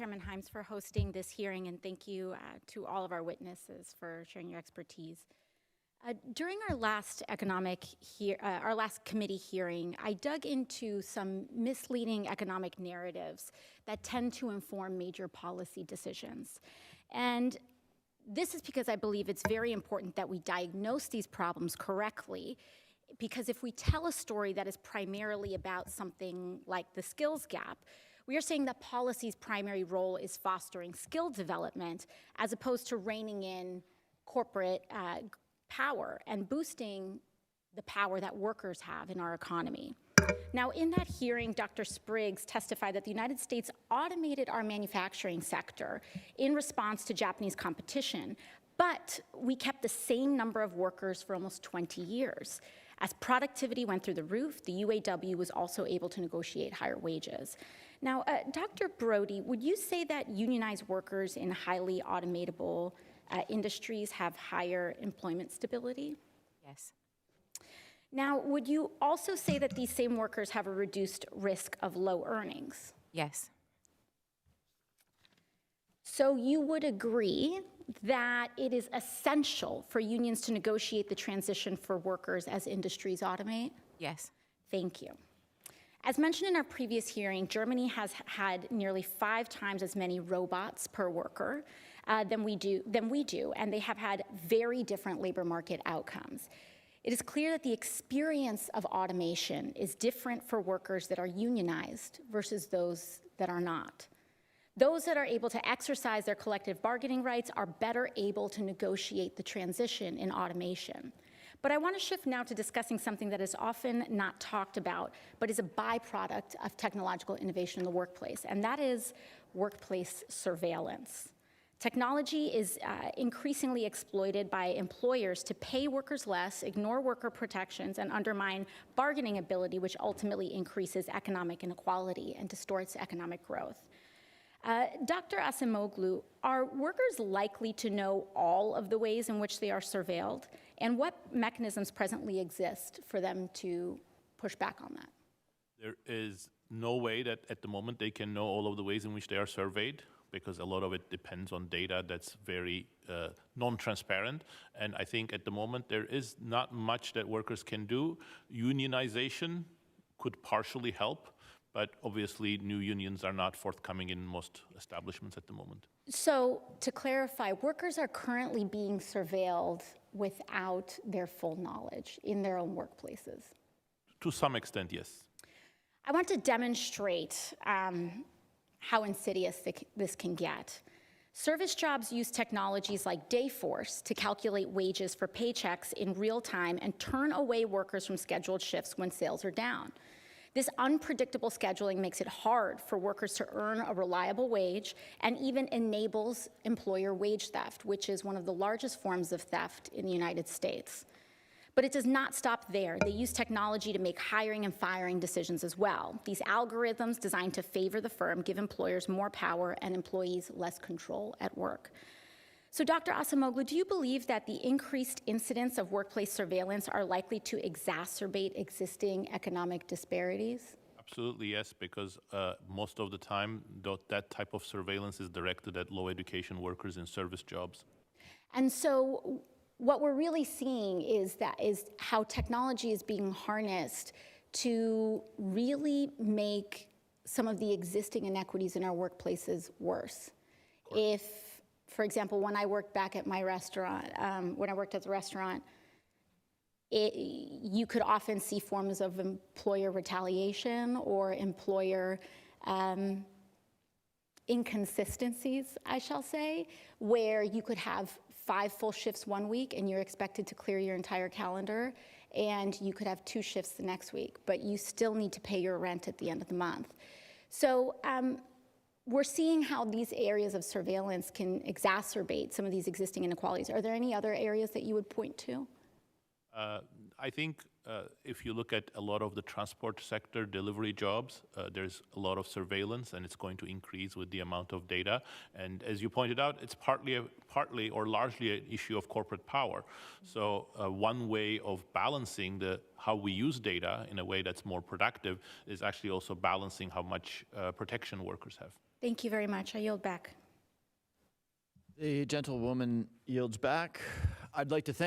Chairman Himes, for hosting this hearing, and thank you to all of our witnesses for sharing your expertise. During our last committee hearing, I dug into some misleading economic narratives that tend to inform major policy decisions. And this is because I believe it's very important that we diagnose these problems correctly, because if we tell a story that is primarily about something like the skills gap, we are saying that policy's primary role is fostering skill development as opposed to reining in corporate power and boosting the power that workers have in our economy. Now, in that hearing, Dr. Spriggs testified that the United States automated our manufacturing sector in response to Japanese competition, but we kept the same number of workers for almost 20 years. As productivity went through the roof, the UAW was also able to negotiate higher wages. Now, Dr. Brody, would you say that unionized workers in highly automatable industries have higher employment stability? Yes. Now, would you also say that these same workers have a reduced risk of low earnings? Yes. So you would agree that it is essential for unions to negotiate the transition for workers as industries automate? Yes. Thank you. As mentioned in our previous hearing, Germany has had nearly 5 times as many robots per worker than we do, and they have had very different labor market outcomes. It is clear that the experience of automation is different for workers that are unionized versus those that are not. Those that are able to exercise their collective bargaining rights are better able to negotiate the transition in automation. But I want to shift now to discussing something that is often not talked about, but is a byproduct of technological innovation in the workplace, and that is workplace surveillance. Technology is increasingly exploited by employers to pay workers less, ignore worker protections, and undermine bargaining ability, which ultimately increases economic inequality and distorts economic growth. Dr. Acemoglu, are workers likely to know all of the ways in which they are surveilled, and what mechanisms presently exist for them to push back on that? There is no way that at the moment they can know all of the ways in which they are surveyed, because a lot of it depends on data that's very non-transparent. And I think at the moment there is not much that workers can do. Unionization could partially help, but obviously new unions are not forthcoming in most establishments at the moment. So to clarify, workers are currently being surveilled without their full knowledge in their own workplaces? To some extent, yes. I want to demonstrate how insidious this can get. Service jobs use technologies like Dayforce to calculate wages for paychecks in real time and turn away workers from scheduled shifts when sales are down. This unpredictable scheduling makes it hard for workers to earn a reliable wage and even enables employer wage theft, which is one of the largest forms of theft in the United States. But it does not stop there. They use technology to make hiring and firing decisions as well. These algorithms designed to favor the firm give employers more power and employees less control at work. So Dr. Acemoglu, do you believe that the increased incidence of workplace surveillance are likely to exacerbate existing economic disparities? Absolutely, yes, because most of the time that type of surveillance is directed at low education workers in service jobs. And so what we're really seeing is how technology is being harnessed to really make some of the existing inequities in our workplaces worse. If, for example, when I worked back at my restaurant, when I worked at the restaurant, you could often see forms of employer retaliation or employer inconsistencies, I shall say, where you could have 5 full shifts one week and you're expected to clear your entire calendar, and you could have 2 shifts the next week, but you still need to pay your rent at the end of the month. So we're seeing how these areas of surveillance can exacerbate some of these existing inequalities. Are there any other areas that you would point to? I think if you look at a lot of the transport sector delivery jobs, there's a lot of surveillance, and it's going to increase with the amount of data. And as you pointed out, it's partly or largely an issue of corporate power. So one way of balancing how we use data in a way that's more productive is actually also balancing how much protection workers have. Thank you very much. I yield back. The gentlewoman yields back. I'd like to thank